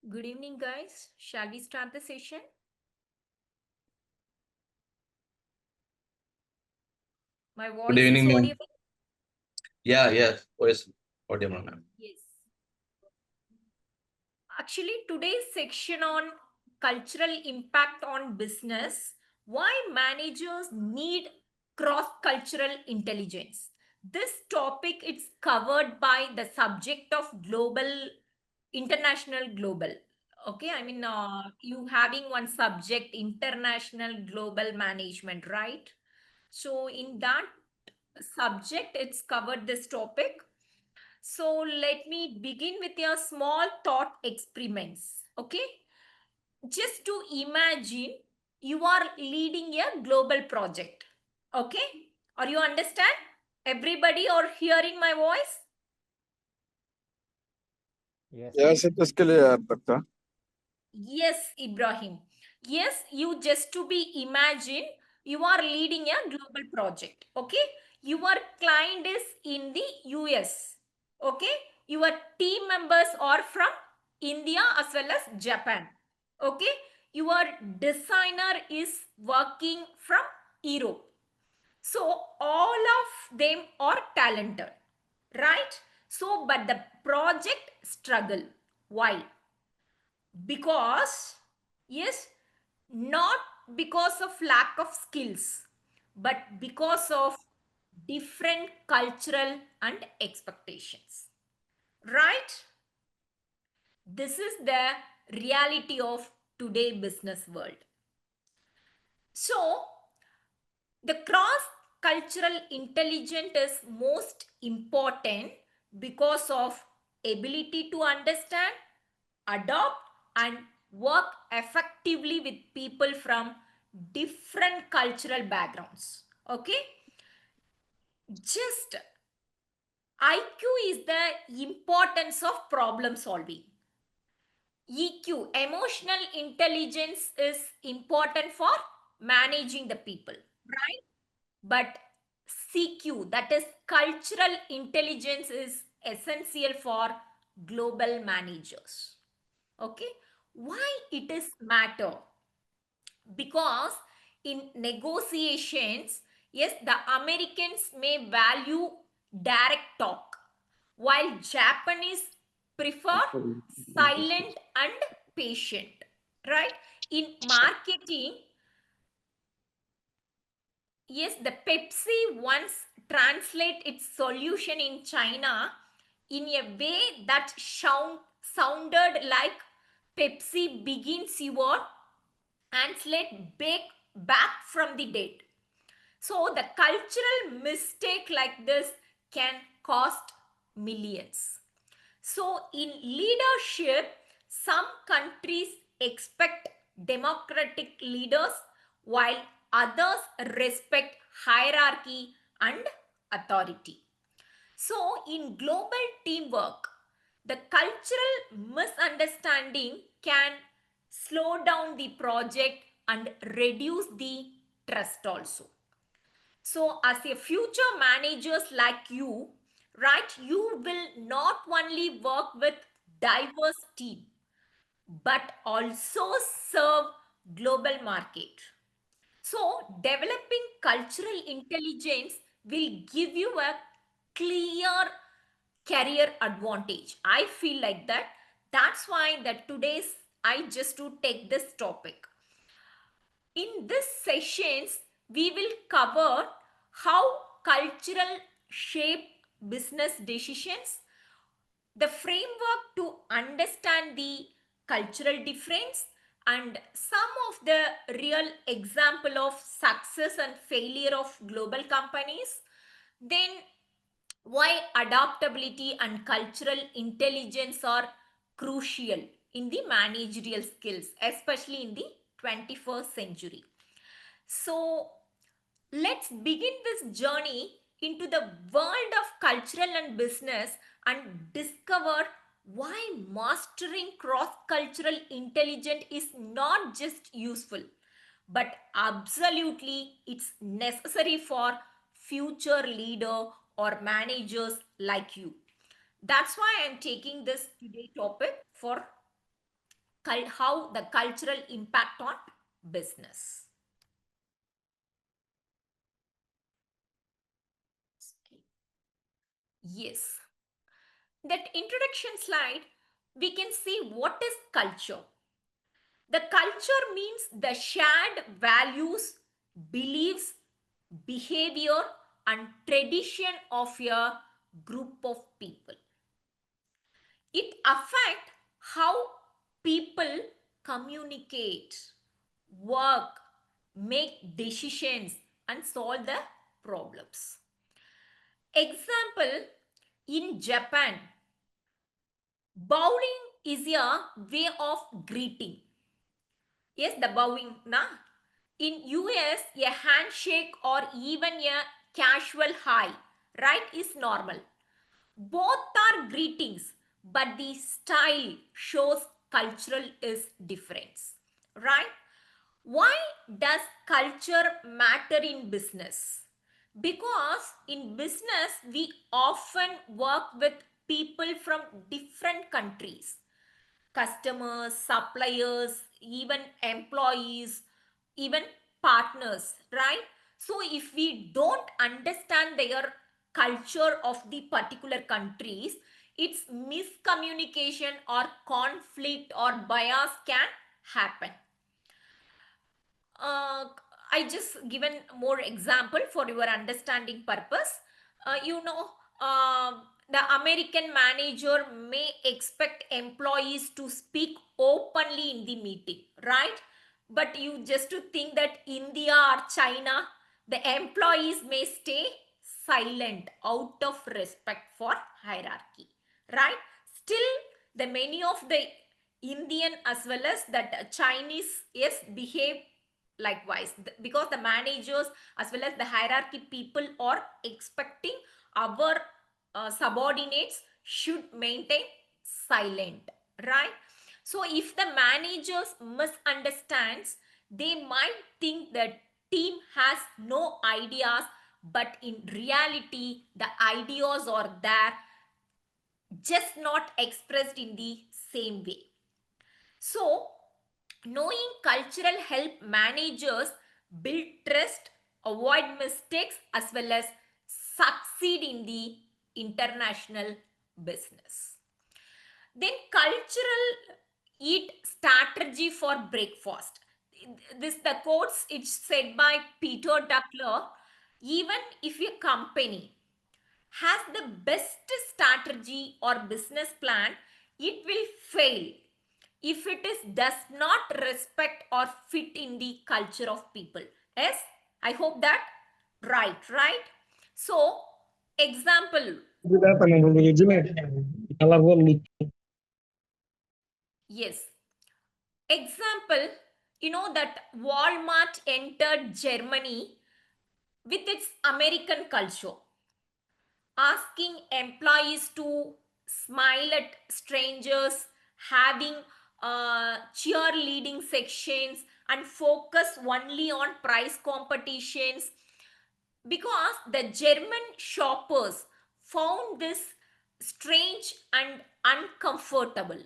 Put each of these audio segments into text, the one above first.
Good evening, guys. Shall we start the session? My Good voice is evening, ma'am. audible? Yeah, yes, voice audible, ma'am. Yes. Actually, today's section on cultural impact on business, why managers need cross-cultural intelligence. This topic is covered by the subject of global, international global. Okay, you having one subject, international global management, right? So in that subject, it's covered this topic. So let me begin with your small thought experiments. Okay, just to imagine you are leading a global project. Okay, or you understand? Everybody are hearing my voice? Yes, Yes, it is clear, doctor. Yes, Ibrahim. Yes, you just to be imagine you are leading a global project. Okay, your client is in the US. Okay, your team members are from India as well as Japan. Okay, your designer is working from Europe. So all of them are talented, right? So, but the project struggle. Why? Because, yes, not because of lack of skills, but because of different cultural and expectations, right? This is the reality of today business world. So the cross cultural intelligence is most important because of ability to understand, adopt and work effectively with people from different cultural backgrounds. Okay, just IQ is the importance of problem solving. EQ, emotional intelligence, is important for managing the people, right? But CQ, that is cultural intelligence, is essential for global managers. Okay, why it is matter? Because in negotiations, yes, the Americans may value direct talk, while Japanese prefer silent and patient, right? In marketing, yes, the Pepsi once translate its solution in China in a way that sounded like Pepsi begins your translate back from the dead. So the cultural mistake like this can cost millions. So in leadership, some countries expect democratic leaders while others respect hierarchy and authority. So in global teamwork, the cultural misunderstanding can slow down the project and reduce the trust also. So as a future managers like you, right, you will not only work with diverse team, but also serve global market. So developing cultural intelligence will give you a clear career advantage. I feel like that. That's why that today's I just to take this topic. In this sessions, we will cover how cultural shape business decisions, the framework to understand the cultural difference, and some of the real example of success and failure of global companies. Then why adaptability and cultural intelligence are crucial in the managerial skills, especially in the 21st century. So let's begin this journey into the world of cultural and business and discover why mastering cross cultural intelligence is not just useful, but absolutely it's necessary for future leader or managers like you. That's why I'm taking this today topic for how the cultural impact on business. Yes, that introduction slide, we can see what is culture. The culture means the shared values, beliefs, behavior, and tradition of a group of people. It affects how people communicate, work, make decisions, and solve the problems. Example, in Japan, bowing is a way of greeting. Yes, the bowing, na? In US, a handshake or even a casual hi, right, is normal. Both are greetings, but the style shows cultural is difference, right? Why does culture matter in business? Because in business, we often work with people from different countries, customers, suppliers, even employees, even partners, right? So if we don't understand their culture of the particular countries, it's miscommunication or conflict or bias can happen. uh, I just given more example for your understanding purpose. You know, the American manager may expect employees to speak openly in the meeting, right? But you just to think that India or China, the employees may stay silent out of respect for hierarchy, right? Still, the many of the Indian as well as that Chinese, yes, behave likewise, because the managers as well as the hierarchy people are expecting our subordinates should maintain silent, right? So if the managers misunderstands, they might think that team has no ideas, but in reality the ideas are there, just not expressed in the same way. So, knowing cultural help managers build trust, avoid mistakes, as well as succeed in the international business. Then, cultural eat strategy for breakfast. This the quotes it's said by Peter Duckler. Even if your company has the best strategy or business plan, it will fail if it is does not respect or fit in the culture of people. Yes, I hope that right. So example, yes, example, you know that Walmart entered Germany with its American culture, asking employees to smile at strangers, having cheerleading sections, and focus only on price competitions, because the German shoppers found this strange and uncomfortable.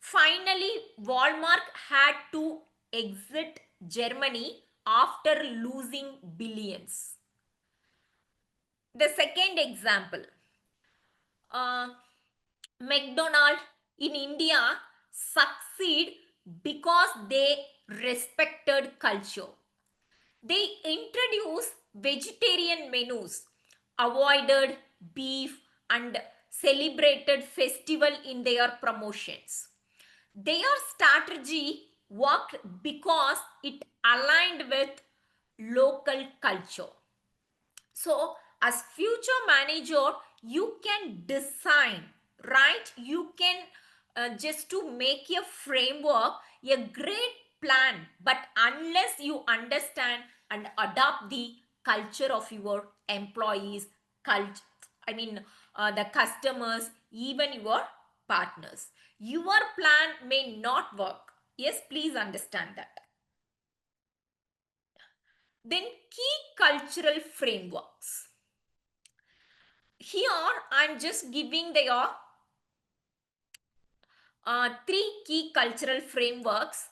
Finally, Walmart had to exit Germany after losing billions. The second example, uh, McDonald in India succeed because they respected culture. They introduced vegetarian menus, avoided beef, and celebrated festival in their promotions. Their strategy worked because it aligned with local culture. So as future manager, you can design, right? You can just to make a framework, a great plan, but unless you understand and adopt the culture of your employees, cult I mean the customers, even your partners, your plan may not work. Yes, please understand that. Then key cultural frameworks. Here I'm just giving their three key cultural frameworks.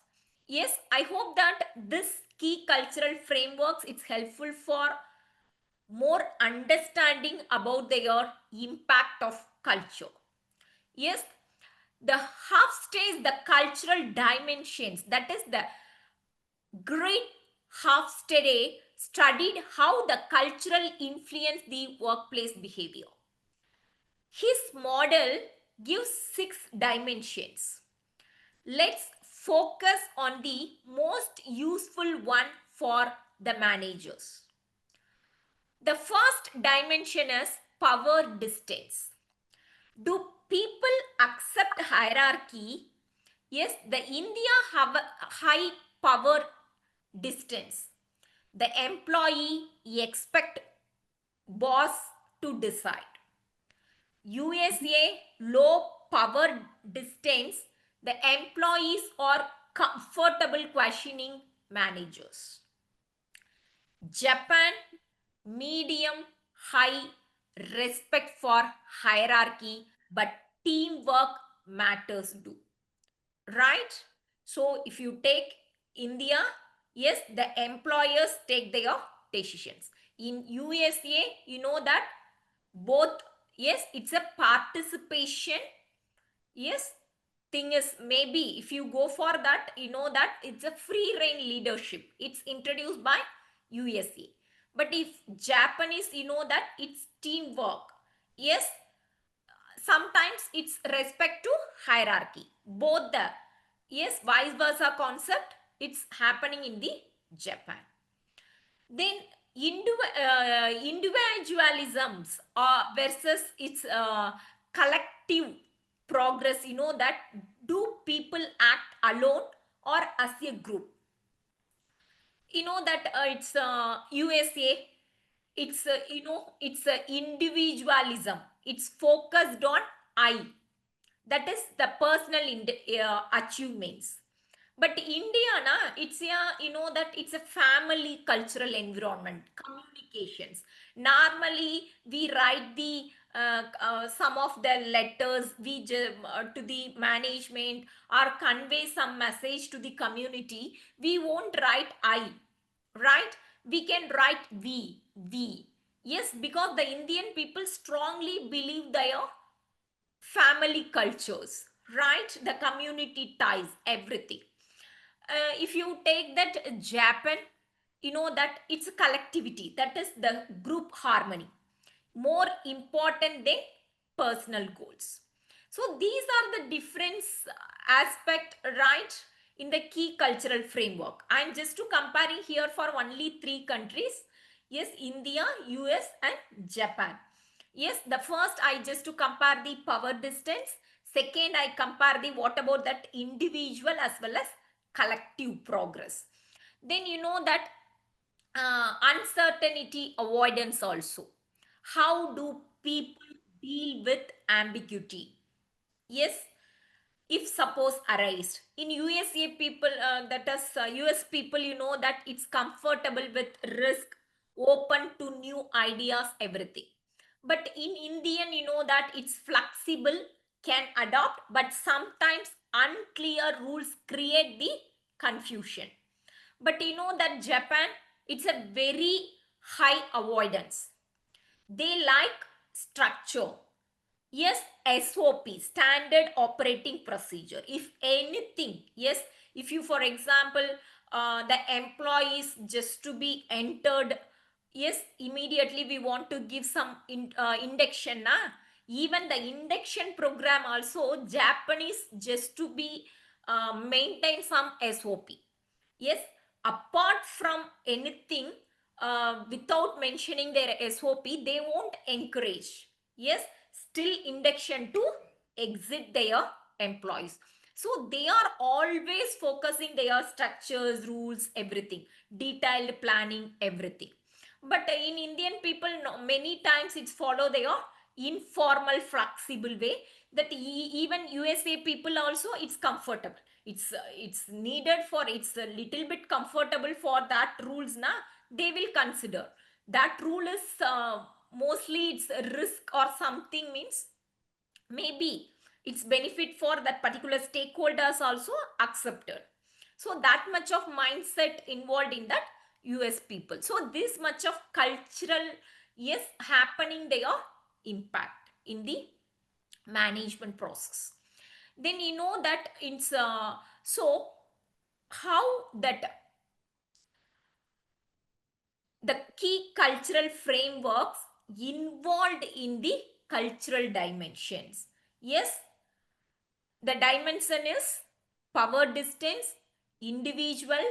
Yes, I hope that this key cultural frameworks it's helpful for more understanding about their impact of culture. Yes, the half stays the cultural dimensions. That is the great half study studied how the cultural influence the workplace behavior. His model gives six dimensions. Let's focus on the most useful one for the managers. The first dimension is power distance. Do people accept hierarchy? Yes, the India have a high power distance. The employee expect boss to decide. USA low power distance. The employees are comfortable questioning managers. Japan medium high respect for hierarchy, but teamwork matters too, right? So if you take India, yes, the employers take their decisions. In USA, you know that both, yes, it's a participation. Yes, thing is maybe if you go for that, you know that it's a free reign leadership. It's introduced by USA. But if Japanese, you know that it's teamwork. Yes, sometimes it's respect to hierarchy. Both the, yes, vice versa concept, it's happening in the Japan. Then individualisms versus its collective progress. You know that do people act alone or as a group? You know that it's USA, it's you know it's individualism, it's focused on I, that is the personal achievements. But India na, it's a, you know that it's a family cultural environment, communications. Normally we write the some of the letters to the management or convey some message to the community. We won't write I, right? We can write we. Yes, because the Indian people strongly believe their family cultures, right? The community ties, everything. If you take that Japan, you know that it's a collectivity, that is the group harmony, more important than personal goals. So these are the difference aspect, right, in the key cultural framework. I'm just to comparing here for only three countries. Yes, India, US and Japan. Yes, the first I just to compare the power distance. Second, I compare the what about that individual as well as collective progress. Then you know that uncertainty avoidance also. How do people deal with ambiguity? Yes, if suppose arised in USA people, that is US people, you know that it's comfortable with risk, open to new ideas, everything. But in Indian, you know that it's flexible, can adopt, but sometimes unclear rules create the confusion. But you know that Japan, it's a very high avoidance. They like structure. Yes, SOP, standard operating procedure. If anything, yes, if you, for example, the employees just to be entered, yes, immediately we want to give some induction. Na? Even the induction program also, Japanese just to be maintain some SOP. Yes, apart from anything, without mentioning their SOP, they won't encourage. Yes, still induction to exit their employees. So they are always focusing their structures, rules, everything, detailed planning, everything. But in Indian people, no, many times it's follow their informal, flexible way. That even USA people also it's comfortable. It's needed for, it's a little bit comfortable for that rules na, they will consider that rule is mostly it's a risk or something, means maybe its benefit for that particular stakeholders also accepted. So that much of mindset involved in that US people. So this much of cultural, yes, happening there, impact in the management process. Then that it's so how that the key cultural frameworks involved in the cultural dimensions. Yes, the dimension is power distance, individual,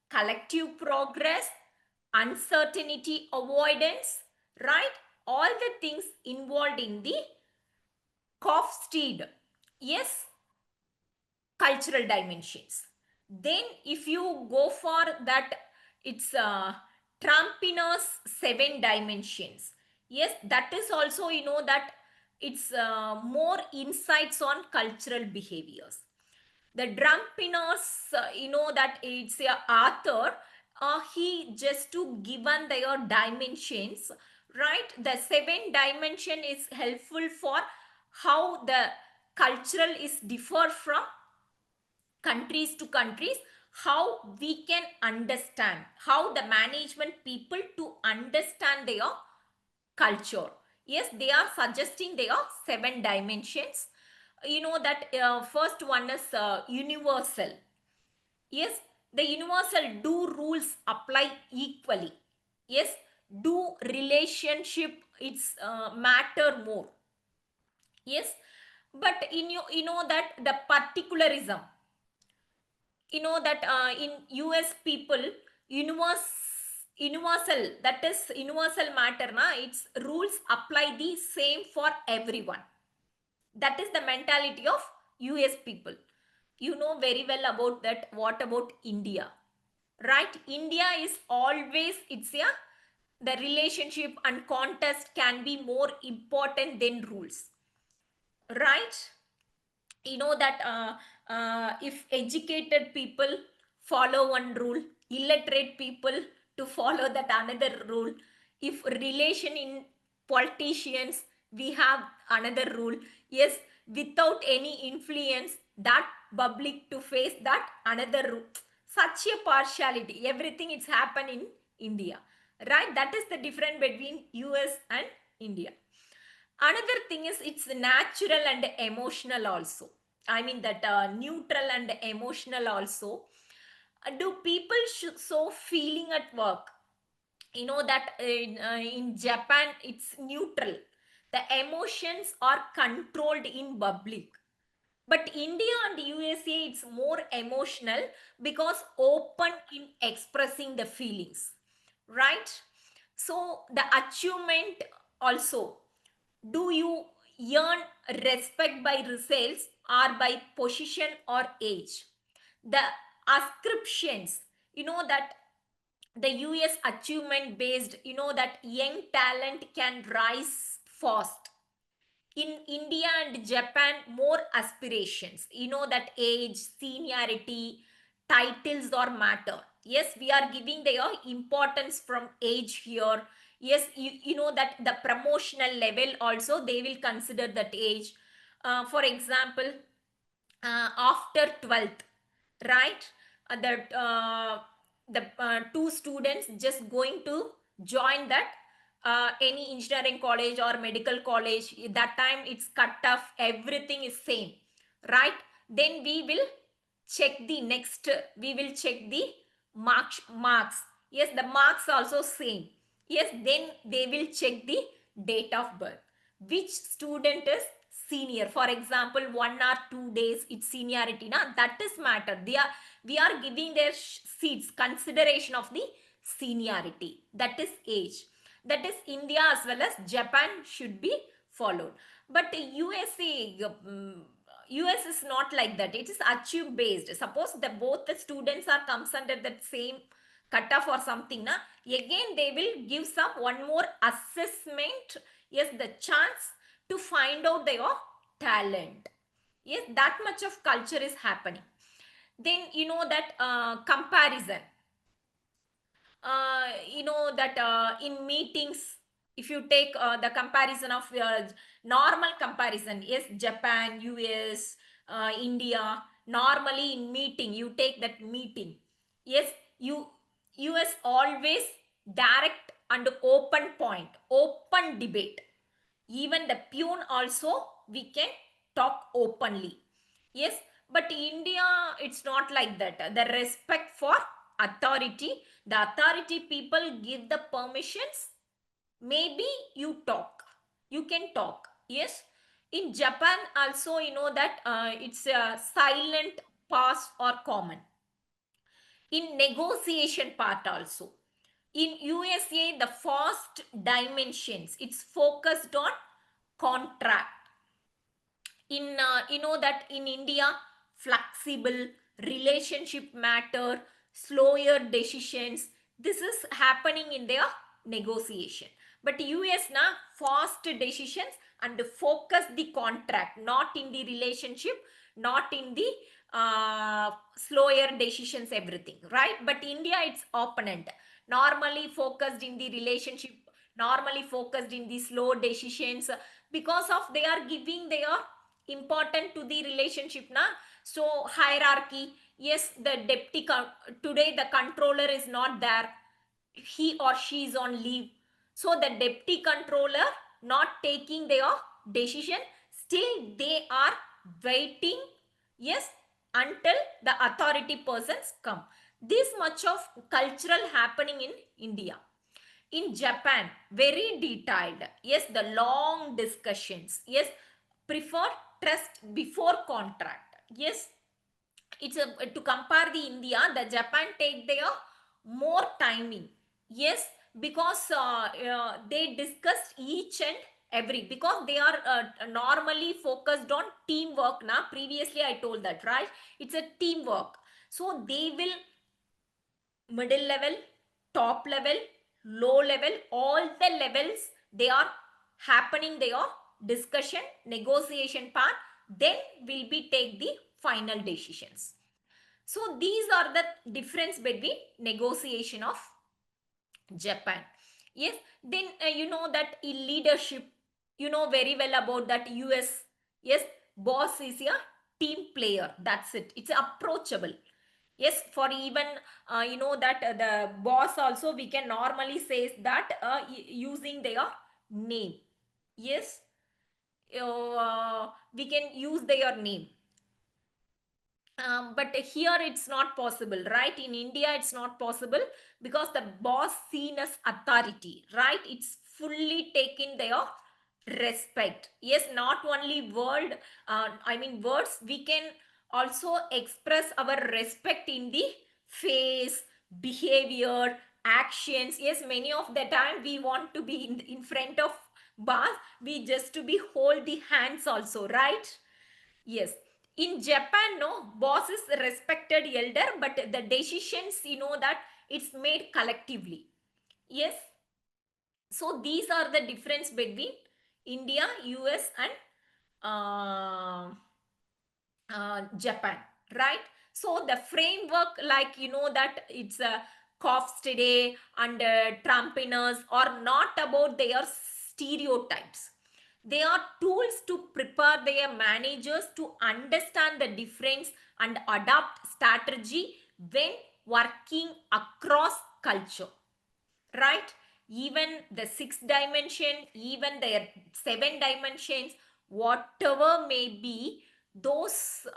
collective progress, uncertainty avoidance, right? All the things involved in the Hofstede. Yes, cultural dimensions. Then if you go for that, it's Trampino's seven dimensions. Yes, that is also that it's more insights on cultural behaviors. The Drumpinos, that it's a author, he just to given their dimensions, right? The seven dimension is helpful for how the cultural is differ from countries to countries, how we can understand, how the management people to understand their culture. Yes, they are suggesting there are seven dimensions. That first one is universal. Yes, the universal, do rules apply equally. Yes, do relationship it's matter more. Yes, but that the particularism, that in US people, universe universal, that is universal matter na, its rules apply the same for everyone. That is the mentality of US people. You know very well about that. What about India? Right, India is always, it's a, the relationship and contest can be more important than rules, right? That if educated people follow one rule, illiterate people to follow that another rule. If relation in politicians, we have another rule. Yes, without any influence, that public to face that another rule. Such a partiality, everything it's happen in India, right? That is the difference between US and India. Another thing is it's natural and emotional also. I mean that neutral and emotional also. Do people show feeling at work? That in Japan it's neutral, the emotions are controlled in public. But India and USA it's more emotional, because open in expressing the feelings, right? So the achievement also, do you earn respect by results or by position or age? The ascriptions, that the US achievement based, that young talent can rise fast. In India and Japan, more aspirations, that age, seniority, titles or matter. Yes, we are giving their importance from age here. Yes, you know that the promotional level also they will consider that age. For example, after 12th, right? The two students just going to join that any engineering college or medical college, that time it's cut off, everything is same, right? Then we will check the marks. Yes, the marks also same. Yes, then they will check the date of birth, which student is senior. For example, 1 or 2 days it's seniority na, that is matter. We are giving their seats consideration of the seniority, that is age. That is India as well as Japan should be followed. But US is not like that. It is achieve based. Suppose the both the students are comes under that same cutoff or something na, again they will give some one more assessment. Yes, the chance to find out their talent. Yes, that much of culture is happening. Then that comparison, that in meetings, If you take the comparison of normal comparison, yes, Japan, US, India, normally in meeting, you take that meeting, yes, you US always direct and open point, open debate. Even the peon also we can talk openly. Yes, but India, it's not like that. The respect for authority, the authority people give the permissions, maybe you talk, you can talk. Yes, in Japan also, you know that it's a silent pass or common. In negotiation part also, in USA the first dimensions, it's focused on contract. In you know that in India, flexible relationship matter, slower decisions, this is happening in their negotiation. But US na fast decisions and focus the contract, not in the relationship, not in the slower decisions, everything, right? But India, it's opponent, normally focused in the relationship, normally focused in the slow decisions, because of they are giving their important to the relationship na. So hierarchy, yes, the deputy today the controller is not there, he or she is on leave, so the deputy controller not taking their decision, still they are waiting, yes, until the authority persons come. This much of cultural happening in India. In Japan, very detailed. Yes, the long discussions. Yes, prefer trust before contract. Yes, it's to compare the India, the Japan take their more timing. Yes, because they discussed each and every, because they are normally focused on teamwork. Now, previously I told that, right? It's a teamwork. So they will middle level, top level, low level, all the levels they are happening their discussion, negotiation part, then will be take the final decisions. So these are the difference between negotiation of Japan. Yes, then you know that in leadership, you know very well about that US. Yes, boss is a team player. That's it. It's approachable. Yes, for even you know that the boss also we can normally say that using their name. Yes, we can use their name. But here it's not possible, right? In India it's not possible, because the boss seen as authority, right? It's fully taken their respect. Yes, not only word, I mean words, we can also express our respect in the face, behavior, actions. Yes, many of the time we want to be in front of boss, we just to be hold the hands also, right? Yes. In Japan, no, boss is respected elder, but the decisions, you know that it's made collectively. Yes. So these are the difference between India, US, and Japan, right? So the framework, like you know that it's a coughs today and Trumpiness are not about their stereotypes. They are tools to prepare their managers to understand the difference and adapt strategy when working across culture, right? Even the sixth dimension, even their seven dimensions, whatever may be, those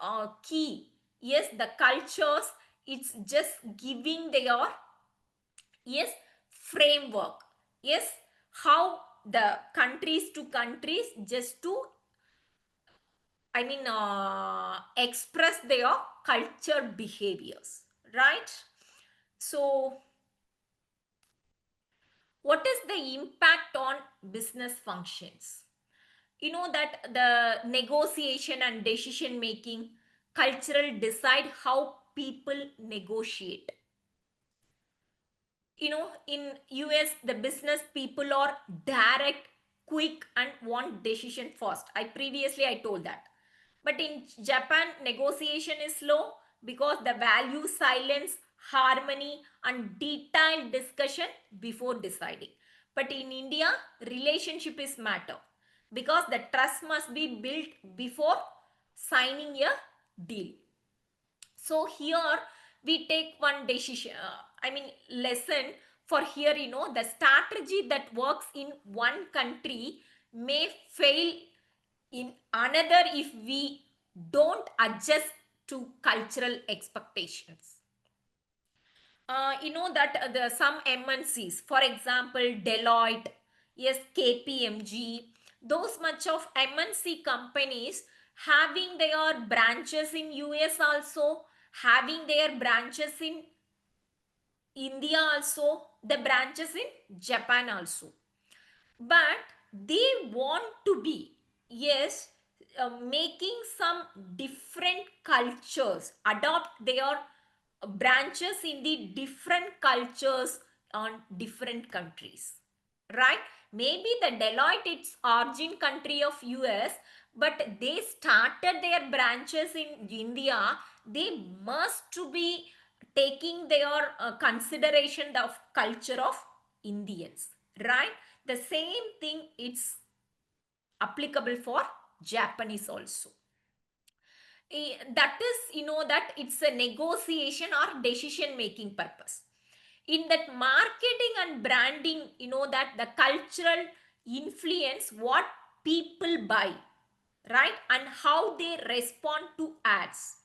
key, yes, the cultures, it's just giving their, yes, framework. Yes, how the countries to countries just to, I mean, express their culture behaviors, right? So what is the impact on business functions? You know that the negotiation and decision making, cultural decide how people negotiate. You know, in US the business people are direct, quick, and want decision fast. I told that. But in Japan negotiation is slow, because the value silence, harmony, and detailed discussion before deciding. But in India, relationship is matter because the trust must be built before signing a deal. So here we take one decision, lesson for here, the strategy that works in one country may fail in another if we don't adjust to cultural expectations. That the some MNCs, for example, Deloitte, yes, KPMG, those much of MNC companies having their branches in US also, having their branches in India also, the branches in Japan also, but they want to be, yes, making some different cultures, adopt their branches in the different cultures on different countries, right? Maybe the Deloitte, its origin country of US, but they started their branches in India. They must to be taking their consideration of culture of Indians, right? The same thing it's applicable for Japanese also. That is, that it's a negotiation or decision making purpose. In that marketing and branding, that the cultural influence what people buy, right, and how they respond to ads.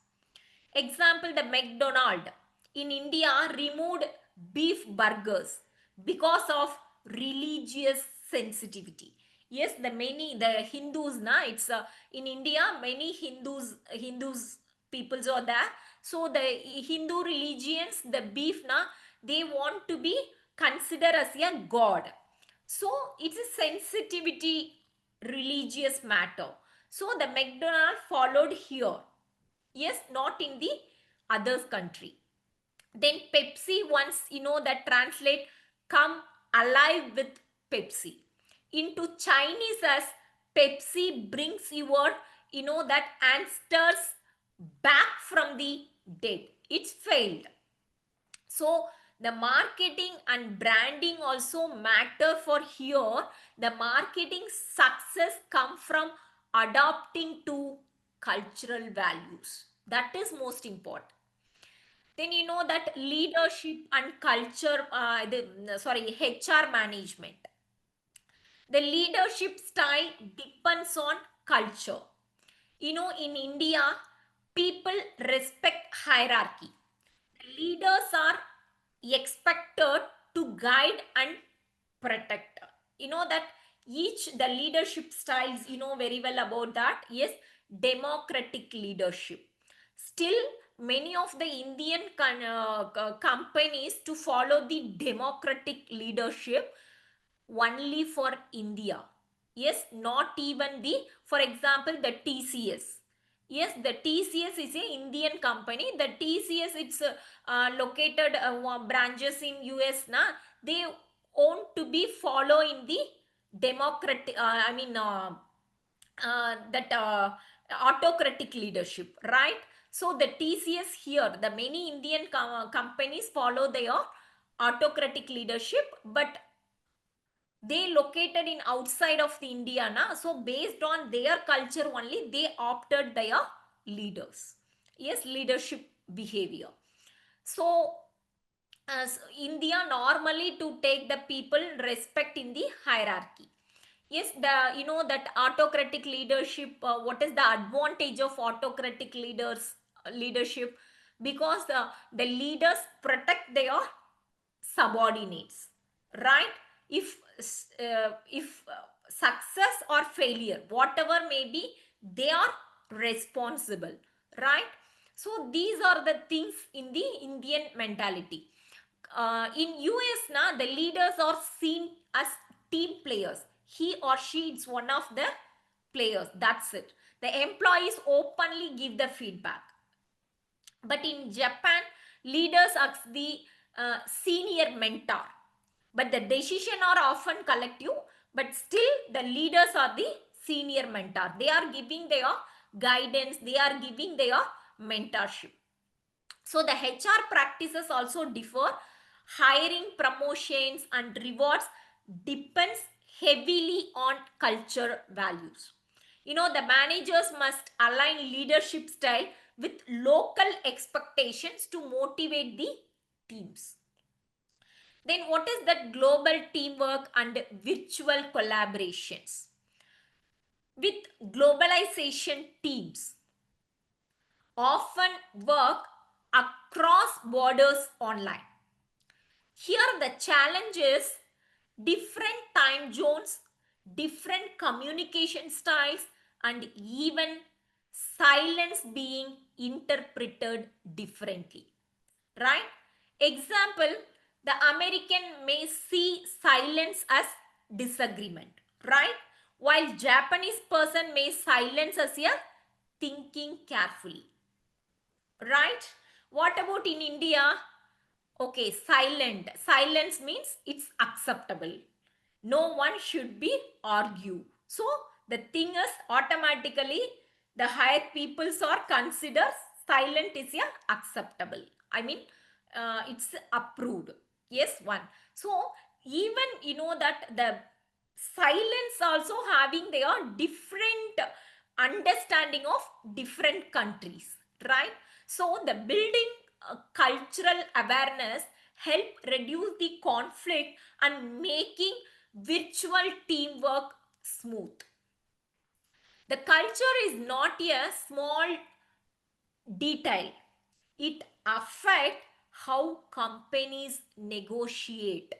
Example, the McDonald in India removed beef burgers because of religious sensitivity. Yes, the Hindus na, it's in India many Hindus peoples are there. So the Hindu religions, the beef na, they want to be considered as a god. So it's a sensitivity religious matter. So the McDonald followed here. Yes, not in the others country. Then Pepsi, once that translate come alive with Pepsi. Into Chinese as Pepsi brings your that ancestors back from the dead. It's failed. So the marketing and branding also matter for here. The marketing success come from adopting to cultural values. That is most important. Then that leadership and culture, HR management. The leadership style depends on culture. In India, people respect hierarchy. Leaders are expected to guide and protect. That each the leadership styles, very well about that. Yes, democratic leadership. Still, many of the Indian companies to follow the democratic leadership only for India. Yes, not even the, for example, the TCS. Yes, the TCS is a Indian company. The TCS, it's located branches in US. Na, they want to be follow in the democratic. That autocratic leadership, right? So the TCS here, the many Indian companies follow their autocratic leadership, but they located in outside of the India, na? So based on their culture only, they opted their leaders. Yes, leadership behavior. So as India normally to take the people respect in the hierarchy. Yes, the that autocratic leadership. What is the advantage of autocratic leadership? Because the leaders protect their subordinates, right? If success or failure, whatever may be, they are responsible, right? So these are the things in the Indian mentality. In US now, the leaders are seen as team players. He or she is one of the players, that's it. The employees openly give the feedback. But in Japan, leaders are the senior mentor. But the decision are often collective, but still the leaders are the senior mentor. They are giving their guidance, they are giving their mentorship. So the HR practices also differ. Hiring, promotions, and rewards depends heavily on culture values. The managers must align leadership style with local expectations to motivate the teams. Then, what is that global teamwork and virtual collaborations? With globalization, teams often work across borders online. Here, the challenge is different time zones, different communication styles, and even silence being interpreted differently. Right? Example, the American may see silence as disagreement, right? While Japanese person may silence as a thinking carefully, right? What about in India? Okay, silent. Silence means it's acceptable. No one should be argue. So the thing is automatically the higher peoples are considered silent is a acceptable. I mean it's approved. Yes, one. So even that the silence also having their different understanding of different countries, right? So the building cultural awareness help reduce the conflict and making virtual teamwork smooth. The culture is not a small detail. It affects how companies negotiate,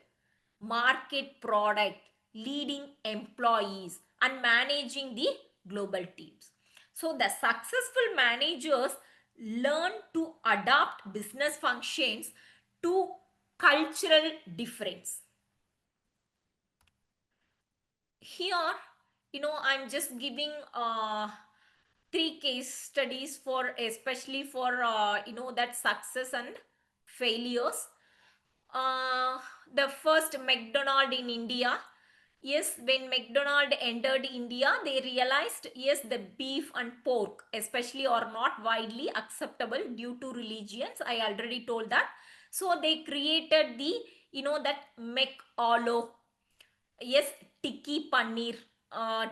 market product, leading employees, and managing the global teams. So the successful managers learn to adapt business functions to cultural difference. Here, I'm just giving three case studies for especially for that success and failures. uh, the first, McDonald in India. Yes, when McDonald entered India, they realized yes, the beef and pork especially are not widely acceptable due to religions. I already told that. So they created the that McAllo. Yes, tikki paneer,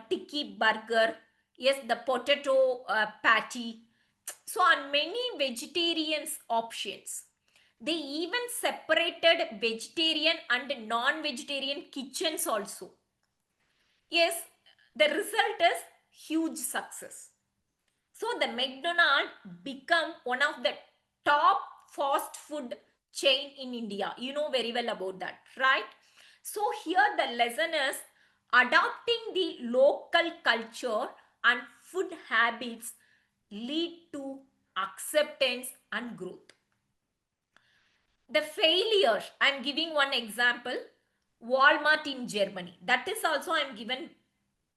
tikki burger. Yes, the potato patty. So on many vegetarians options. They even separated vegetarian and non-vegetarian kitchens also. Yes, the result is huge success. So the McDonald become one of the top fast food chain in India. You know very well about that, right? So here the lesson is adopting the local culture and food habits lead to acceptance and growth. The failure, I'm giving one example. Walmart in Germany. That is also I'm given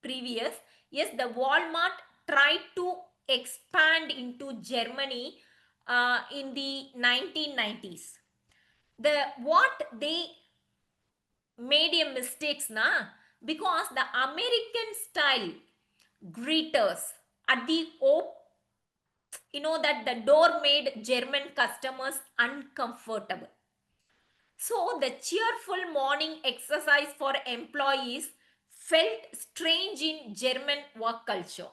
previous. Yes, the Walmart tried to expand into Germany in the 1990s. The what they made a mistakes na, because the American style greeters at the that the door made German customers uncomfortable. So the cheerful morning exercise for employees felt strange in German work culture.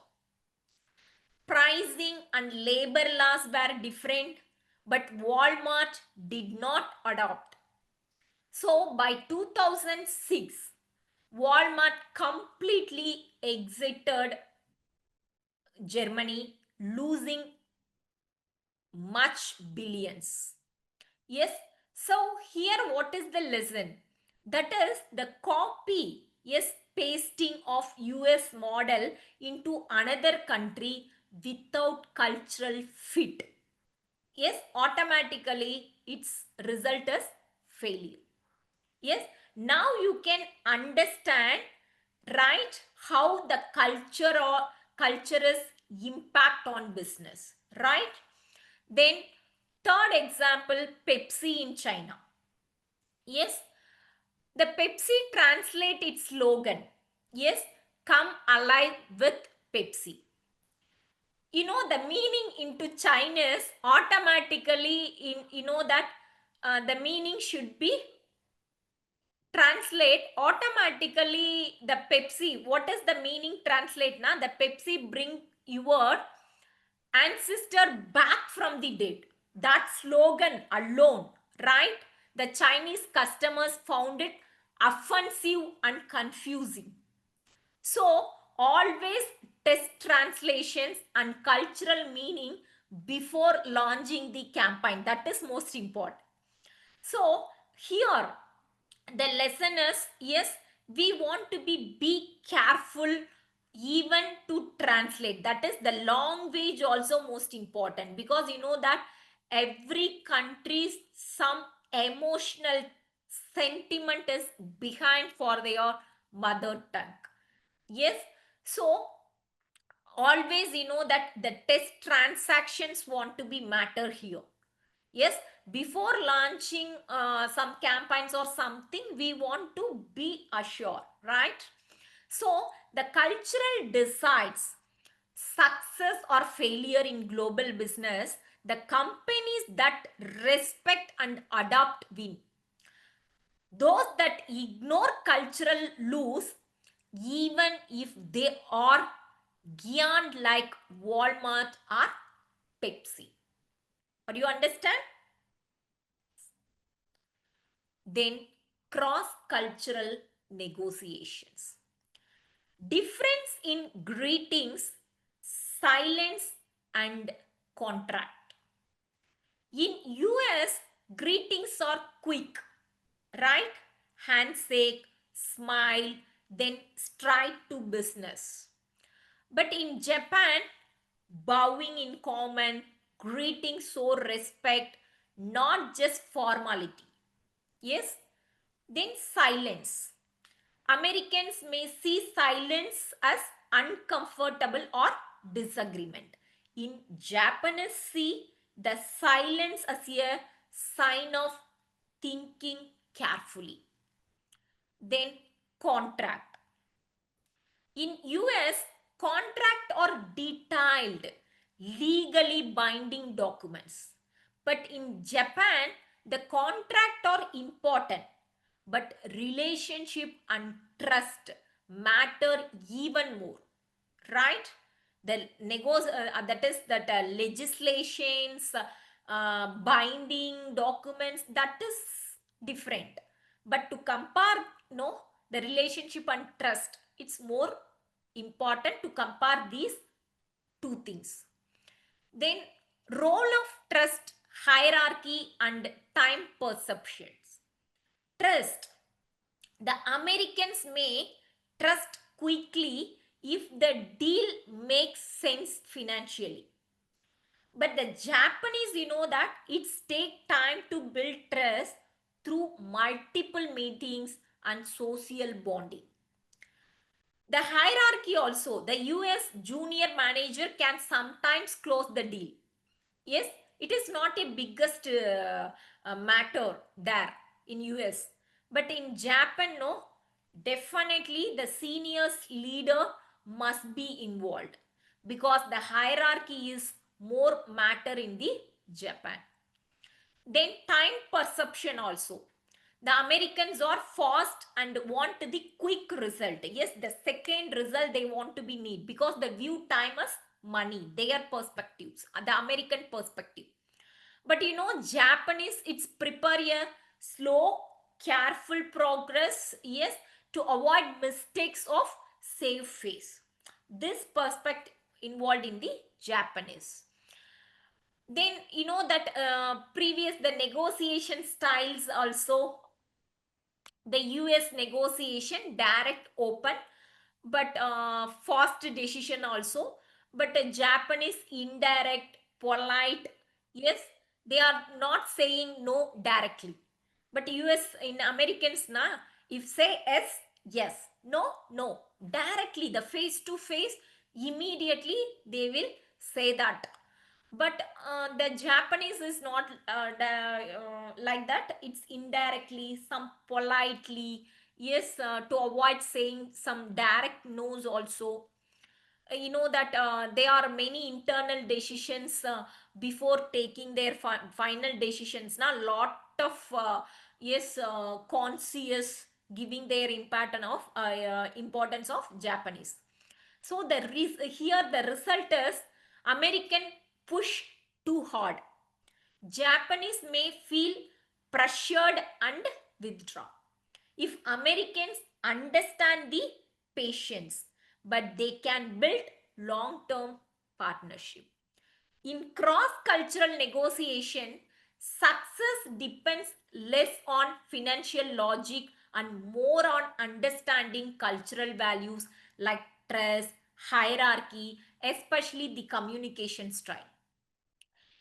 Pricing and labor laws were different, but Walmart did not adopt. So by 2006, Walmart completely exited Germany, losing much billions. Yes, so here what is the lesson? That is the copy, yes, pasting of US model into another country without cultural fit. Yes, automatically its result is failure. Yes, now you can understand, right, how the culture is impact on business, right? Then third example, Pepsi in China. Yes, the Pepsi translate its slogan. Yes, come alive with Pepsi. The meaning into Chinese automatically in that the meaning should be translate automatically the Pepsi. What is the meaning translate na? The Pepsi bring your ancestor back from the dead. That slogan alone, right? The Chinese customers found it offensive and confusing. So always test translations and cultural meaning before launching the campaign. That is most important. So here the lesson is, yes, we want to be careful even to translate. That is the language also most important, because you know that every country's some emotional sentiment is behind for their mother tongue. Yes, so always you know that the test transactions want to be matter here. Yes, before launching some campaigns or something, we want to be assured, right? So the cultural decides success or failure in global business. The companies that respect and adapt win. Those that ignore cultural lose, even if they are giant like Walmart or Pepsi. Do you understand? Then cross cultural negotiations. Difference in greetings, silence, and contract. In US, greetings are quick, right? Handshake, smile, then straight to business. But in Japan, bowing in common, greeting show respect, not just formality. Yes? Then silence. Americans may see silence as uncomfortable or disagreement. In Japanese, see the silence as a sign of thinking carefully. Then contract. In US, contract are detailed, legally binding documents. But in Japan, the contract are important, but relationship and trust matter even more, right? The that is that legislations, binding documents, that is different. But to compare, no, the relationship and trust, it's more important to compare these two things. Then role of trust, hierarchy, and time perceptions. Trust. The Americans may trust quickly if the deal makes sense financially. But the Japanese, you know that it's take time to build trust through multiple meetings and social bonding. The hierarchy also, the US junior manager can sometimes close the deal. Yes, it is not a biggest matter there in US. But in Japan, no, definitely the seniors leader must be involved, because the hierarchy is more matter in the Japan. Then time perception also. The Americans are fast and want the quick result. Yes, the second result they want to be need, because the view time as money, their perspectives, the American perspective. But you know, Japanese, it's prepare a slow, careful progress, yes, to avoid mistakes of save face. This perspective involved in the Japanese. Then you know that previous the negotiation styles also, the US negotiation direct open, but fast decision also. But a Japanese indirect polite. Yes, they are not saying no directly. But US in Americans na, if say yes, yes, no, no, directly the face to face, immediately they will say that. But the Japanese is not like that. It's indirectly, some politely, yes, to avoid saying some direct no's also. You know that there are many internal decisions before taking their final decisions. Now lot of yes conscious giving their importance of Japanese. So here the result is American push too hard. Japanese may feel pressured and withdraw. If Americans understand the patience, but they can build long-term partnership. In cross-cultural negotiation, success depends less on financial logic and more on understanding cultural values like trust, hierarchy, especially the communication style.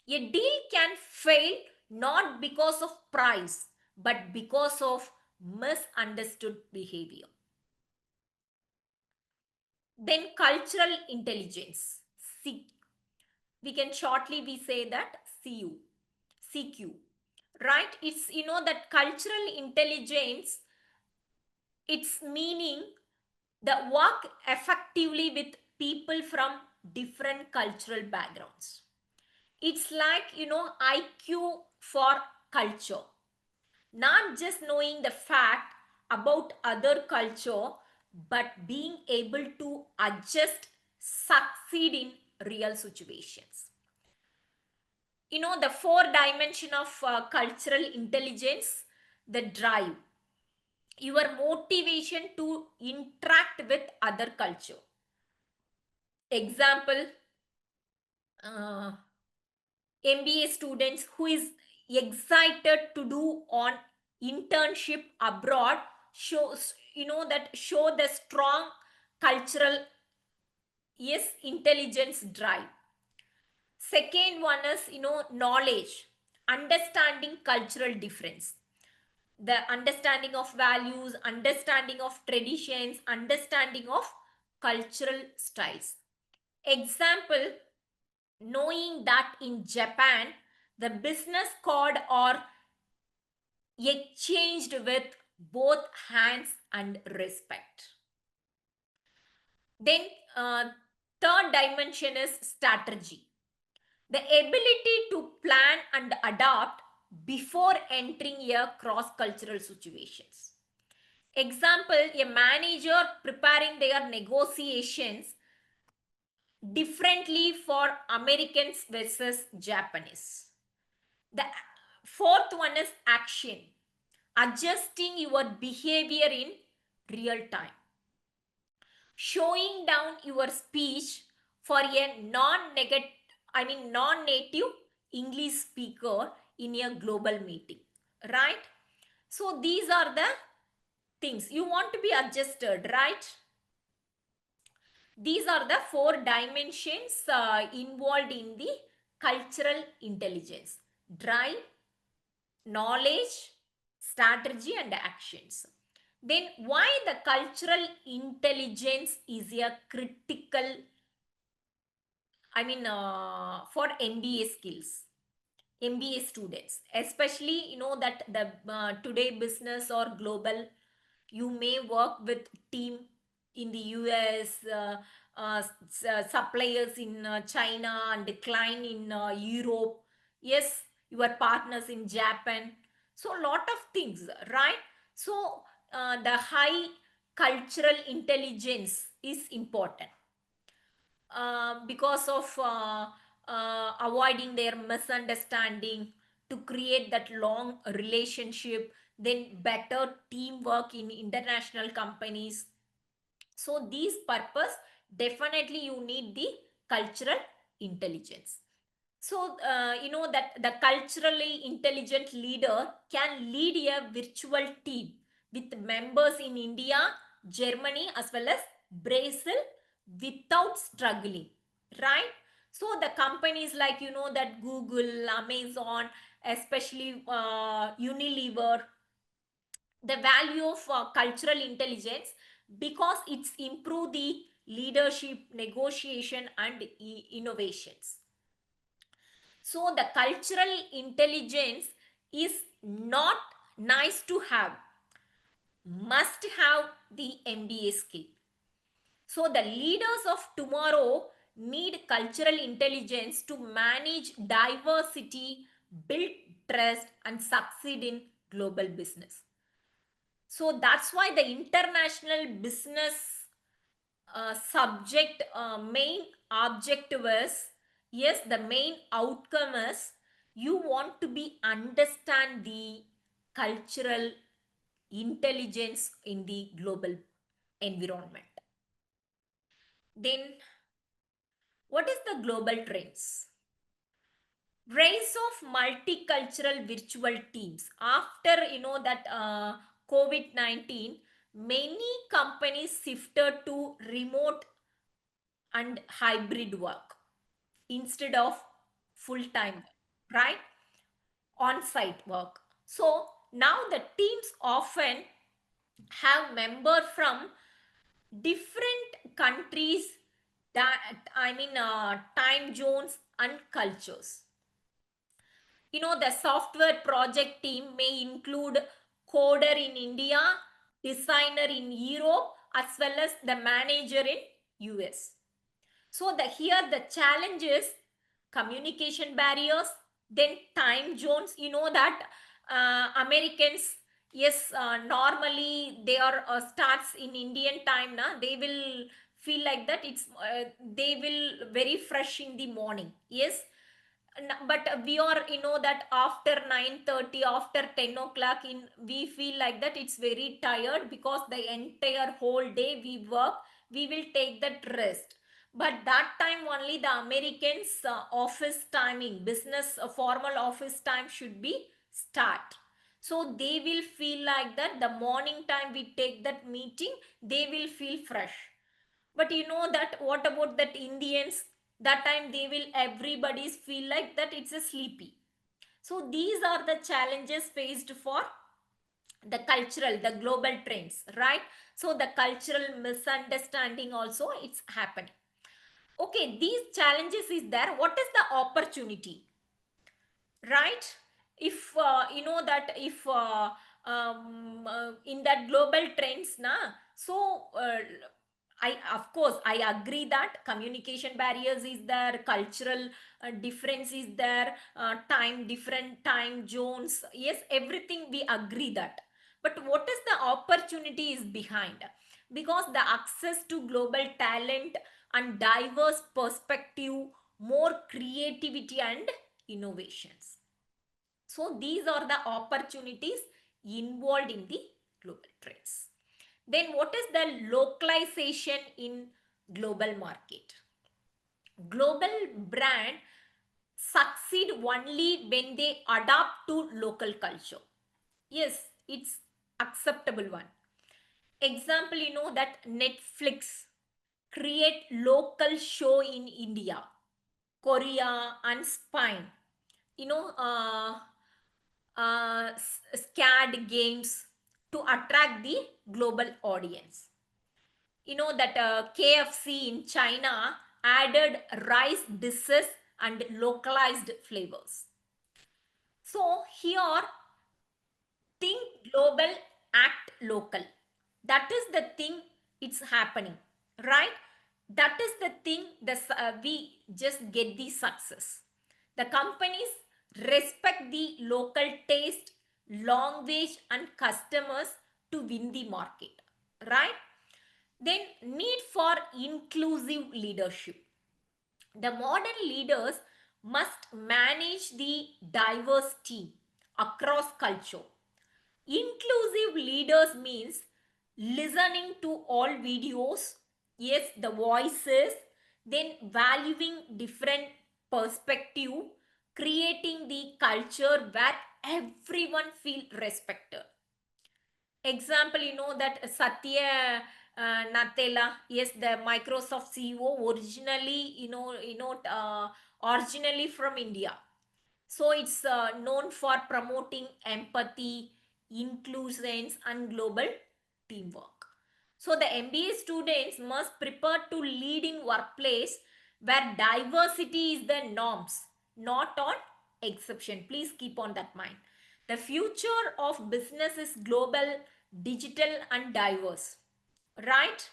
A deal can fail not because of price, but because of misunderstood behavior. Then cultural intelligence. We can shortly we say that CQ. Right? It's that cultural intelligence, it's meaning the work effectively with people from different cultural backgrounds. It's like IQ for culture, not just knowing the fact about other culture, but being able to adjust, succeed in real situations. The four dimension of cultural intelligence: the drive, your motivation to interact with other culture. Example, uh, MBA students who is excited to do on internship abroad shows that show the strong cultural, yes, intelligence drive. Second one is knowledge, understanding cultural difference, the understanding of values, understanding of traditions, understanding of cultural styles. Example, knowing that in Japan the business card are exchanged with both hands and respect. Then third dimension is strategy, the ability to plan and adapt before entering a cross cultural situations. Example, a manager preparing their negotiations differently for Americans versus Japanese. The fourth one is action, adjusting your behavior in real time, showing down your speech for a non-native English speaker in a global meeting, right? So these are the things you want to be adjusted, right? These are the four dimensions involved in the cultural intelligence: drive, knowledge, strategy, and actions. Then why the cultural intelligence is a critical, for MBA skills, MBA students, especially that the today business or global, you may work with team in the US, suppliers in China, and client in Europe. Yes, your partners in Japan. So a lot of things, right? So the high cultural intelligence is important because of avoiding their misunderstanding, to create that long relationship, then better teamwork in international companies. So these purpose, definitely you need the cultural intelligence. So that the culturally intelligent leader can lead a virtual team with members in India, Germany, as well as Brazil without struggling, right? So the companies like that Google, Amazon, especially Unilever, the value of cultural intelligence, because it's improve the leadership, negotiation, and innovations. So the cultural intelligence is not nice to have, must have the MBA skill. So the leaders of tomorrow need cultural intelligence to manage diversity, build trust, and succeed in global business. So that's why the international business subject main objective is, yes, the main outcome is you want to be understand the cultural intelligence in the global environment. Then what is the global trends? Rise of multicultural virtual teams. After that COVID-19, many companies shifted to remote and hybrid work instead of full time, right? On site work. So now the teams often have members from different countries, that time zones and cultures. The software project team may include coder in India, designer in Europe, as well as the manager in US. So here the challenge is communication barriers, then time zones. That Americans, yes, normally they are starts in Indian time. They will feel like that they will very fresh in the morning. Yes, but we are that after 9:30, after 10 o'clock, we feel like that it's very tired because the entire whole day we work, we will take that rest. But that time only the Americans office timing, business formal office time should be start. So they will feel like that the morning time we take that meeting, they will feel fresh. But that what about that Indians? That time they will everybody's feel like that it's a sleepy. So these are the challenges faced for the cultural, the global trends, right? So the cultural misunderstanding also it's happening. Okay, these challenges is there. What is the opportunity? Right, if that if in that global trends so I, of course, I agree that communication barriers is there, cultural difference is there, different time zones, yes, everything we agree that. But what is the opportunity is behind? Because the access to global talent and diverse perspective, more creativity and innovations. So these are the opportunities involved in the global trends. Then what is the localization in global market? Global brand succeed only when they adapt to local culture. Yes, it's acceptable one. Example, that Netflix create local show in India, Korea and Spain. You know, scared games to attract the global audience. That KFC in China added rice dishes and localized flavors. So here, think global, act local. That is the thing it's happening, right? That is the thing we just get the success. The companies respect the local taste, language and customers to win the market, right? Then need for inclusive leadership. The modern leaders must manage the diverse team across culture. Inclusive leaders means listening to all videos, yes, the voices, then valuing different perspective, creating the culture where everyone feel respected. Example, that Satya Nadella, yes, the Microsoft CEO, originally, originally from India. So it's known for promoting empathy, inclusions, and global teamwork. So the MBA students must prepare to lead in workplace where diversity is the norms, not on exception. Please keep on that mind. The future of business is global, digital, and diverse. Right?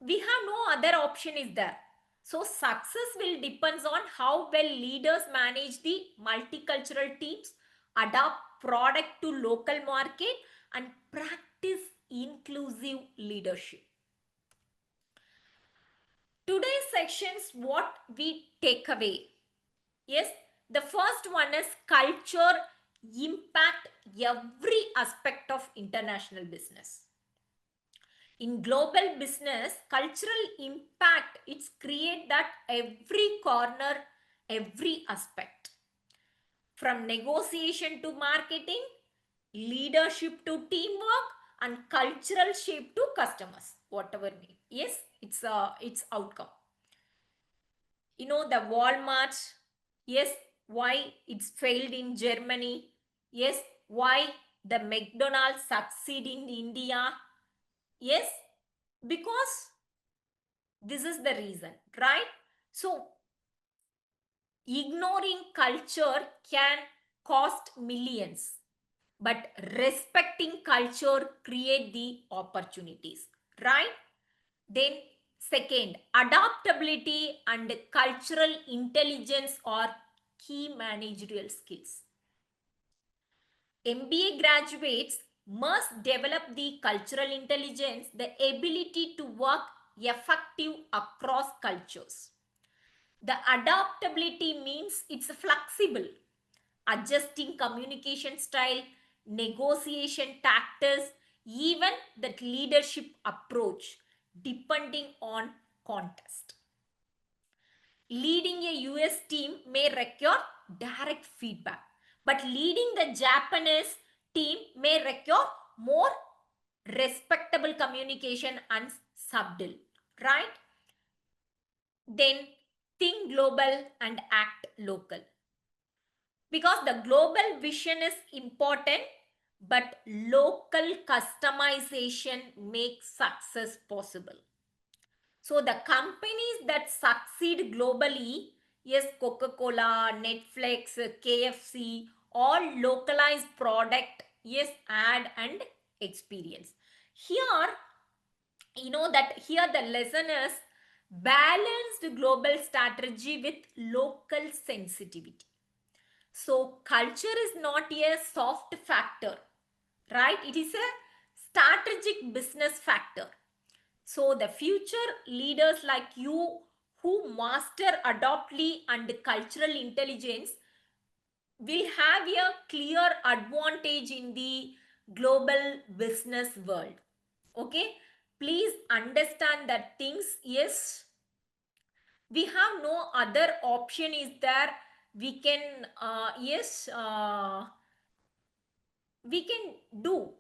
We have no other option is there. So success will depends on how well leaders manage the multicultural teams, adapt product to local market, and practice practice inclusive leadership. Today's sections, what we take away. Yes, the first one is culture impact every aspect of international business. In global business, cultural impact it's create that every corner, every aspect. From negotiation to marketing, leadership to teamwork, and cultural shape to customers, whatever may. Yes, it's outcome. The Walmart, yes, why it's failed in Germany, yes, why the McDonald's succeed in India, yes, because this is the reason, right? So ignoring culture can cost millions, but respecting culture create the opportunities, right? Then second, adaptability and cultural intelligence are key managerial skills. MBA graduates must develop the cultural intelligence, the ability to work effective across cultures. The adaptability means it's flexible, adjusting communication style, negotiation tactics, even that leadership approach, depending on context. Leading a US team may require direct feedback, but leading the Japanese team may require more respectable communication and subtle, right? Then think global and act local. Because the global vision is important, but local customization makes success possible. So the companies that succeed globally, yes, Coca-Cola, Netflix, KFC, all localized product, yes, ad and experience. Here, here the lesson is balanced global strategy with local sensitivity. So culture is not a soft factor, right? It is a strategic business factor. So the future leaders like you who master adoptly and cultural intelligence will have a clear advantage in the global business world. Okay? Please understand that things, yes, we have no other option is there. We can, yes, we can do,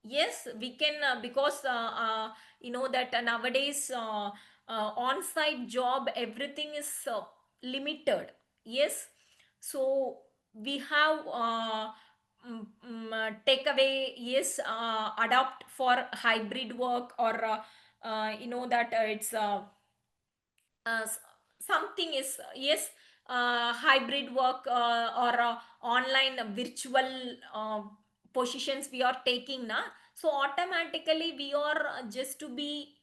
yes we can, because that nowadays on-site job everything is limited, yes. So we have take away, yes, adopt for hybrid work, or that it's uh, something is, yes, hybrid work, or online virtual positions we are taking na. So automatically we are just to be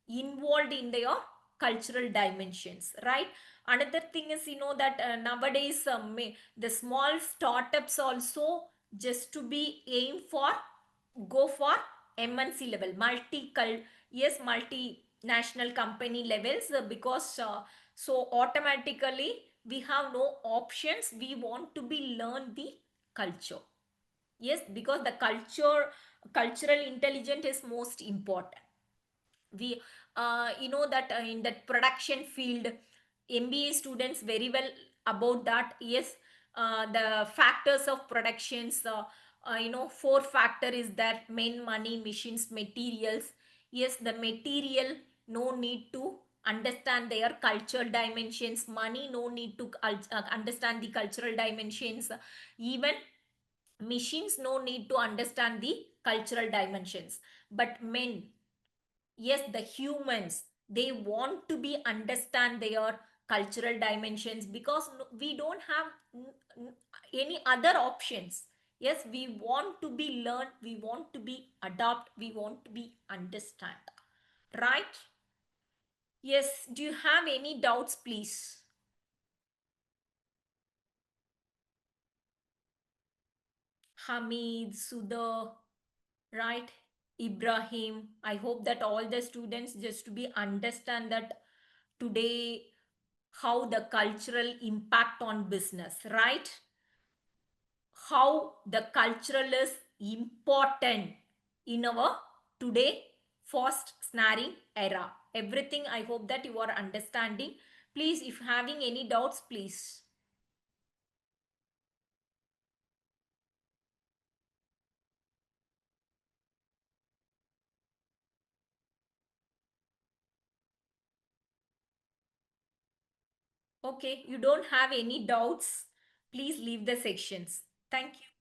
involved in their cultural dimensions, right? Another thing is, that nowadays the small startups also just to be aim for go for MNC level, yes, multinational company levels, because so automatically we have no options. We want to be learn the culture, yes, because the cultural intelligence is most important. We that in that production field, MBA students very well about that, yes. The factors of productions, four factor is that main money, machines, materials. Yes, the material no need to understand their cultural dimensions, money no need to understand the cultural dimensions, even machines no need to understand the cultural dimensions, but men, yes, the humans, they want to be understand their cultural dimensions, because we don't have any other options. Yes, we want to be learn, we want to be adopt, we want to be understand, right? Yes, do you have any doubts, please? Hamid, Sudha, right? Ibrahim. I hope that all the students just to be understand that today how the cultural impact on business, right? How the cultural is important in our today fast snaring era. Everything I hope that you are understanding. Please, if having any doubts, please. Okay, you don't have any doubts, please leave the sections. Thank you.